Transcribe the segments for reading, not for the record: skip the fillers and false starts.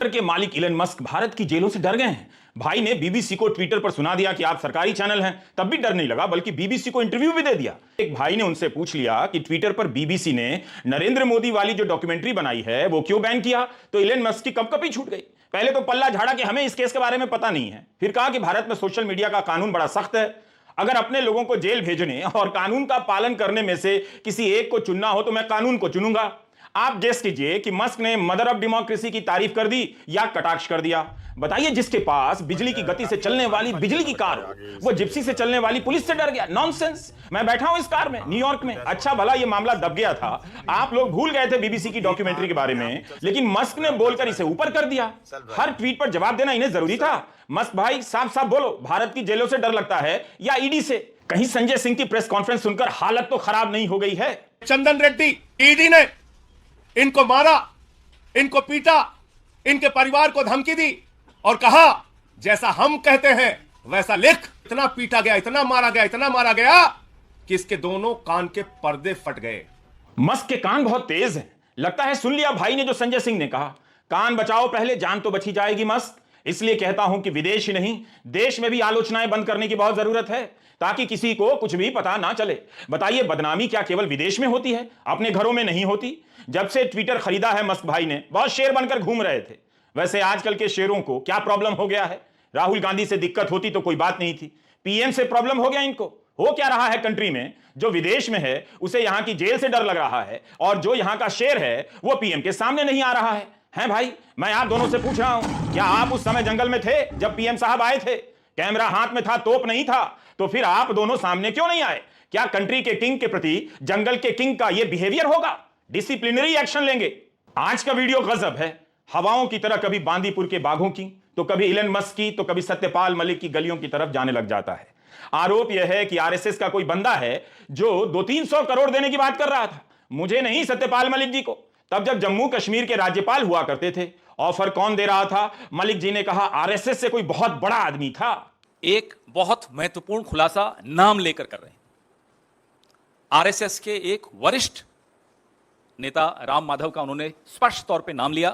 के मालिक Elon Musk Bharat की जेलों से डर गए हैं। भाई ने बीबीसी को ट्विटर पर सुना दिया कि आप सरकारी चैनल हैं, तब भी डर नहीं लगा, बल्कि बीबीसी को इंटरव्यू भी दे दिया। एक भाई ने उनसे पूछ लिया कि ट्विटर पर बीबीसी ने नरेंद्र मोदी वाली जो डॉक्यूमेंट्री बनाई है वो क्यों बैन किया, तो इलन मस्क की कपकपी छूट गई। पहले तो पल्ला झाड़ा कि हमें इस केस के बारे में पता नहीं है, फिर कहा कि भारत में सोशल मीडिया का कानून बड़ा सख्त है, अगर अपने लोगों को जेल भेजने और कानून का पालन करने में से किसी एक को चुनना हो तो मैं कानून को चुनूंगा। आप गेस कीजिए कि मस्क ने मदर ऑफ डेमोक्रेसी की तारीफ कर दी या कटाक्ष कर दिया। बताइए, जिसके पास बिजली की गति से चलने वाली बिजली की कार हो, वो जिप्सी से चलने वाली पुलिस से डर गया। नॉनसेंस। मैं बैठा हूं इस कार में न्यूयॉर्क में, अच्छा भला ये मामला दब गया था, आप लोग भूल गए थे बीबीसी की डॉक्यूमेंट्री के बारे में, लेकिन मस्क ने बोलकर इसे ऊपर कर दिया। हर ट्वीट पर जवाब देना इन्हें जरूरी था। मस्क भाई साफ साफ बोलो, भारत की जेलों से डर लगता है या ईडी से? कहीं संजय सिंह की प्रेस कॉन्फ्रेंस सुनकर हालत तो खराब नहीं हो गई है? चंदन रेड्डी ईडी ने इनको मारा, इनको पीटा, इनके परिवार को धमकी दी और कहा जैसा हम कहते हैं वैसा लिख। इतना पीटा गया, इतना मारा गया, इतना मारा गया कि इसके दोनों कान के पर्दे फट गए। मस्क के कान बहुत तेज हैं, लगता है सुन लिया भाई ने जो संजय सिंह ने कहा। कान बचाओ पहले, जान तो बची जाएगी मस्क। इसलिए कहता हूं कि विदेश ही नहीं, देश में भी आलोचनाएं बंद करने की बहुत जरूरत है, ताकि किसी को कुछ भी पता ना चले। बताइए, बदनामी क्या केवल विदेश में होती है, अपने घरों में नहीं होती? जब से ट्विटर खरीदा है मस्क भाई ने, बहुत शेर बनकर घूम रहे थे। वैसे आजकल के शेरों को क्या प्रॉब्लम हो गया है? राहुल गांधी से दिक्कत होती तो कोई बात नहीं थी, पीएम से प्रॉब्लम हो गया इनको। हो क्या रहा है कंट्री में? जो विदेश में है उसे यहां की जेल से डर लग रहा है, और जो यहां का शेर है वो पीएम के सामने नहीं आ रहा है। हैं भाई, मैं आप दोनों से पूछ रहा हूं, क्या आप उस समय जंगल में थे जब पीएम साहब आए थे? कैमरा हाथ में था, तोप नहीं था, तो फिर आप दोनों सामने क्यों नहीं आए? क्या कंट्री के किंग के प्रति जंगल के किंग का यह बिहेवियर होगा? डिसिप्लिनरी एक्शन लेंगे। आज का वीडियो गजब है, हवाओं की तरह कभी बांदीपुर के बाघों की, तो कभी इलन मस्क की, तो कभी सत्यपाल मलिक की गलियों की तरफ जाने लग जाता है। आरोप यह है कि आरएसएस का कोई बंदा है जो 200-300 करोड़ देने की बात कर रहा था, मुझे नहीं सत्यपाल मलिक जी को। तब जब जम्मू कश्मीर के राज्यपाल हुआ करते थे, ऑफर कौन दे रहा था? मलिक जी ने कहा आरएसएस से कोई बहुत बड़ा आदमी था। एक बहुत महत्वपूर्ण खुलासा नाम लेकर कर रहे हैं। आरएसएस के एक वरिष्ठ नेता राम माधव का उन्होंने स्पष्ट तौर पे नाम लिया।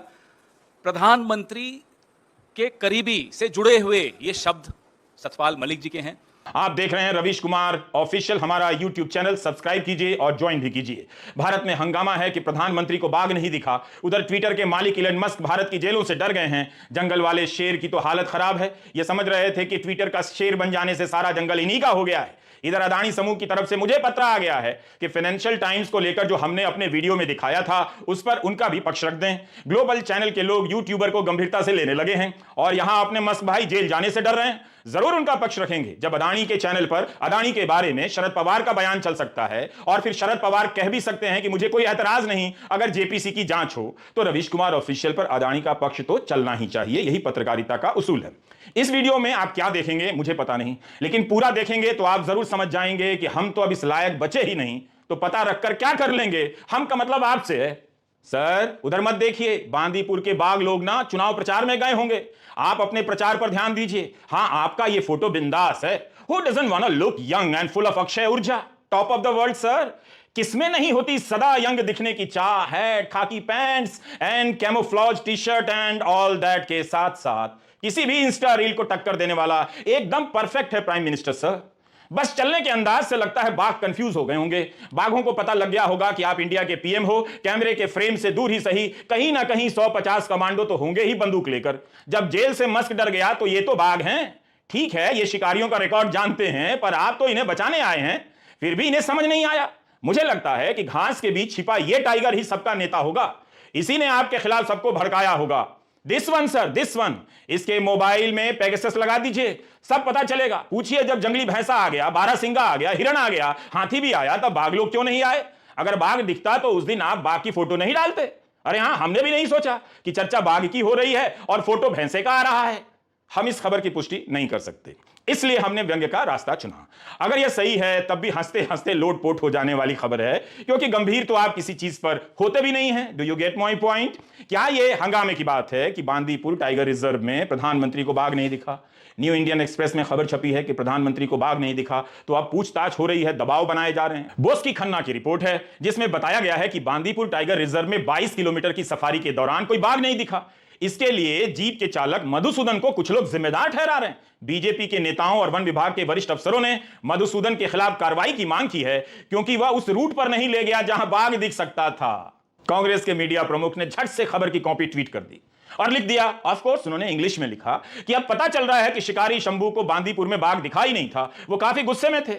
प्रधानमंत्री के करीबी से जुड़े हुए ये शब्द सतपाल मलिक जी के हैं। आप देख रहे हैं रवीश कुमार ऑफिशियल, हमारा यूट्यूब चैनल सब्सक्राइब कीजिए और ज्वाइन भी कीजिए। भारत में हंगामा है कि प्रधानमंत्री को बाघ नहीं दिखा, उधर ट्विटर के मालिक इलन मस्क भारत की जेलों से डर गए हैं। जंगल वाले शेर की तो हालत खराब है, ये समझ रहे थे कि ट्विटर का शेर बन जाने से सारा जंगल इन्हीं का हो गया है। इधर अदानी समूह की तरफ से मुझे पत्र आ गया है कि फाइनेंशियल टाइम्स को लेकर जो हमने अपने वीडियो में दिखाया था उस पर उनका भी पक्ष रख दें। ग्लोबल चैनल के लोग यूट्यूबर को गंभीरता से लेने लगे हैं और यहां अपने मस्क भाई जेल जाने से डर रहे हैं। जरूर उनका पक्ष रखेंगे जब अदानी के चैनल पर अदानी के बारे में शरद पवार का बयान चल सकता है, और फिर शरद पवार कह भी सकते हैं कि मुझे कोई ऐतराज नहीं अगर जेपीसी की जांच हो। तो रवीश कुमार ऑफिशियल पर अदानी का पक्ष तो चलना ही चाहिए, यही पत्रकारिता का उसूल है। इस वीडियो में आप क्या देखेंगे मुझे पता नहीं, लेकिन पूरा देखेंगे तो आप जरूर समझ जाएंगे कि हम तो अब इस लायक बचे ही नहीं, तो पता रखकर क्या कर लेंगे हम का मतलब आपसे है। सर उधर मत देखिए, बांदीपुर के बाघ लोग ना चुनाव प्रचार में गए होंगे, आप अपने प्रचार पर ध्यान दीजिए। हाँ, आपका ये फोटो बिंदास है। Who doesn't wanna look young and full of Akshay ऊर्जा? Top of the world sir. किसमें नहीं होती सदा यंग दिखने की चाह? हैट, खाकी pants and camouflage T shirt and all that के साथ साथ किसी भी इंस्टा रील को टक्कर देने वाला एकदम परफेक्ट है प्राइम मिनिस्टर सर। बस चलने के अंदाज से लगता है बाघ कंफ्यूज हो गए होंगे। बाघों को पता लग गया होगा कि आप इंडिया के पीएम हो, कैमरे के फ्रेम से दूर ही सही कहीं ना कहीं 150 कमांडो तो होंगे ही बंदूक लेकर। जब जेल से मस्क डर गया तो ये तो बाघ हैं। ठीक है, ये शिकारियों का रिकॉर्ड जानते हैं, पर आप तो इन्हें बचाने आए हैं, फिर भी इन्हें समझ नहीं आया। मुझे लगता है कि घास के बीच छिपा ये टाइगर ही सबका नेता होगा, इसी ने आपके खिलाफ सबको भड़काया होगा। This one sir, this one. इसके मोबाइल में पेगासस लगा दीजिए, सब पता चलेगा। पूछिए, जब जंगली भैंसा आ गया, बारहसिंगा आ गया, हिरण आ गया, हाथी भी आया, तब बाघ लोग क्यों नहीं आए? अगर बाघ दिखता तो उस दिन आप बाघ की फोटो नहीं डालते। अरे हाँ, हमने भी नहीं सोचा कि चर्चा बाघ की हो रही है और फोटो भैंसे का आ रहा है। हम इस खबर की पुष्टि नहीं कर सकते, इसलिए हमने व्यंग्य का रास्ता चुना। अगर यह सही है तब भी हंसते हंसते लोटपोट हो जाने वाली खबर है, क्योंकि गंभीर तो आप किसी चीज पर होते भी नहीं हैं। Do you get my point? क्या यह हंगामे की बात है कि बांदीपुर टाइगर रिजर्व में प्रधानमंत्री को बाघ नहीं दिखा? न्यू इंडियन एक्सप्रेस में खबर छपी है कि प्रधानमंत्री को बाघ नहीं दिखा, तो अब पूछताछ हो रही है, दबाव बनाए जा रहे हैं। बोस की खन्ना की रिपोर्ट है जिसमें बताया गया है कि बांदीपुर टाइगर रिजर्व में 22 किलोमीटर की सफारी के दौरान कोई बाघ नहीं दिखा। इसके लिए जीप के चालक मधुसूदन को कुछ लोग जिम्मेदार ठहरा रहे हैं। बीजेपी के नेताओं और वन विभाग के वरिष्ठ अफसरों ने मधुसूदन के खिलाफ कार्रवाई की मांग की है, क्योंकि वह उस रूट पर नहीं ले गया जहां बाघ दिख सकता था। कांग्रेस के मीडिया प्रमुख ने झट से खबर की कॉपी ट्वीट कर दी और लिख दिया, ऑफ कोर्स उन्होंने इंग्लिश में लिखा, कि अब पता चल रहा है कि शिकारी शंभू को बांदीपुर में बाघ दिखाई नहीं था, वो काफी गुस्से में थे।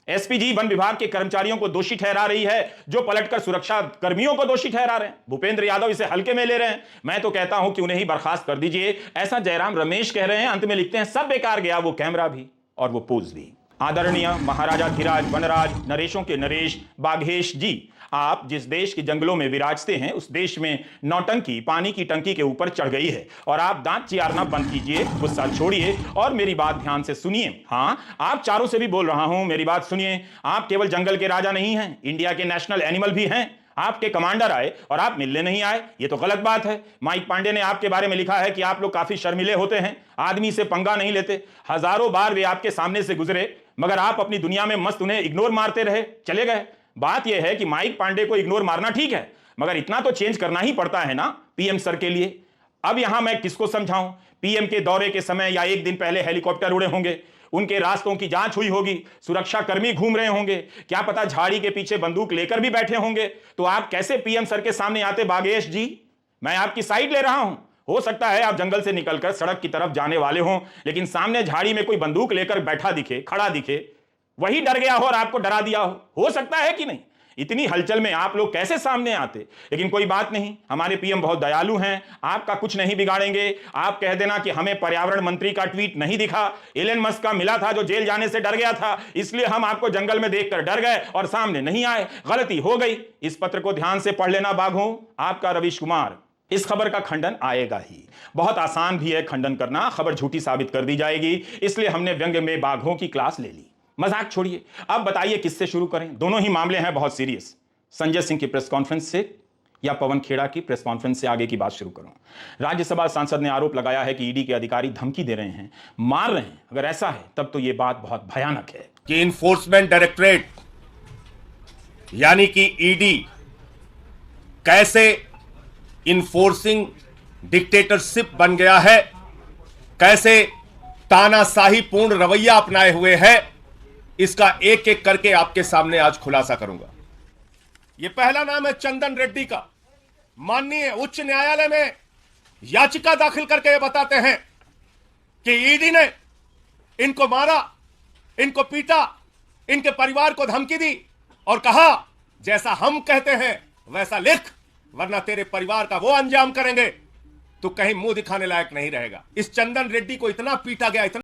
एसपीजी वन विभाग के कर्मचारियों को दोषी ठहरा रही है, जो पलटकर सुरक्षा कर्मियों को दोषी ठहरा रहे हैं। भूपेंद्र यादव इसे हल्के में ले रहे हैं। मैं तो कहता हूं कि उन्हें ही बर्खास्त कर दीजिए, ऐसा जयराम रमेश कह रहे हैं। अंत में लिखते हैं, सब बेकार गया, वो कैमरा भी और वो पोज भी। आदरणीय महाराजा धीराज वनराज नरेशों के नरेश बाघेश जी, आप जिस देश के जंगलों में विराजते हैं, उस देश में नौटंकी पानी की टंकी के ऊपर चढ़ गई है और आप दांत चियारना बंद कीजिए, गुस्सा छोड़िए और मेरी बात ध्यान से सुनिए। हां, आप चारों से भी बोल रहा हूं, मेरी बात सुनिए। आप केवल जंगल के राजा नहीं हैं, इंडिया के नेशनल एनिमल भी हैं। आपके कमांडर आए और आप मिलने नहीं आए, ये तो गलत बात है। माइक पांडे ने आपके बारे में लिखा है कि आप लोग काफी शर्मिले होते हैं, आदमी से पंगा नहीं लेते। हजारों बार वे आपके सामने से गुजरे, मगर आप अपनी दुनिया में मस्त उन्हें इग्नोर मारते रहे, चले गए। बात यह है कि माइक पांडे को इग्नोर मारना ठीक है, मगर इतना तो चेंज करना ही पड़ता है ना पीएम सर के लिए। अब यहां मैं किसको समझाऊं? पीएम के दौरे के समय या एक दिन पहले हेलीकॉप्टर उड़े होंगे, उनके रास्तों की जांच हुई होगी, सुरक्षा कर्मी घूम रहे होंगे, क्या पता झाड़ी के पीछे बंदूक लेकर भी बैठे होंगे। तो आप कैसे पीएम सर के सामने आते बागेश जी? मैं आपकी साइड ले रहा हूं। हो सकता है आप जंगल से निकलकर सड़क की तरफ जाने वाले हों, लेकिन सामने झाड़ी में कोई बंदूक लेकर बैठा दिखे, खड़ा दिखे, वही डर गया हो और आपको डरा दिया हो सकता है कि नहीं? इतनी हलचल में आप लोग कैसे सामने आते? लेकिन कोई बात नहीं, हमारे पीएम बहुत दयालु हैं, आपका कुछ नहीं बिगाड़ेंगे। आप कह देना कि हमें पर्यावरण मंत्री का ट्वीट नहीं दिखा, एलन मस्क का मिला था जो जेल जाने से डर गया था, इसलिए हम आपको जंगल में देखकर डर गए और सामने नहीं आए, गलती हो गई। इस पत्र को ध्यान से पढ़ लेना बाघों। आपका रवीश कुमार। इस खबर का खंडन आएगा ही, बहुत आसान भी है खंडन करना, खबर झूठी साबित कर दी जाएगी, इसलिए हमने व्यंग्य में बाघों की क्लास ले ली। मजाक छोड़िए, अब बताइए किससे शुरू करें? दोनों ही मामले हैं बहुत सीरियस। संजय सिंह की प्रेस कॉन्फ्रेंस से या पवन खेड़ा की प्रेस कॉन्फ्रेंस से आगे की बात शुरू करूं? राज्यसभा सांसद ने आरोप लगाया है कि ईडी के अधिकारी धमकी दे रहे हैं, मार रहे हैं। अगर ऐसा है तब तो यह बात बहुत भयानक है कि इन्फोर्समेंट डायरेक्टरेट यानी कि ईडी कैसे इन्फोर्सिंग डिक्टेटरशिप बन गया है, कैसे तानाशाही पूर्ण रवैया अपनाए हुए है, इसका एक एक करके आपके सामने आज खुलासा करूंगा। यह पहला नाम है चंदन रेड्डी का। माननीय उच्च न्यायालय में याचिका दाखिल करके ये बताते हैं कि ईडी ने इनको मारा, इनको पीटा, इनके परिवार को धमकी दी और कहा जैसा हम कहते हैं वैसा लिख, वरना तेरे परिवार का वो अंजाम करेंगे तो कहीं मुंह दिखाने लायक नहीं रहेगा। इस चंदन रेड्डी को इतना पीटा गया, इतना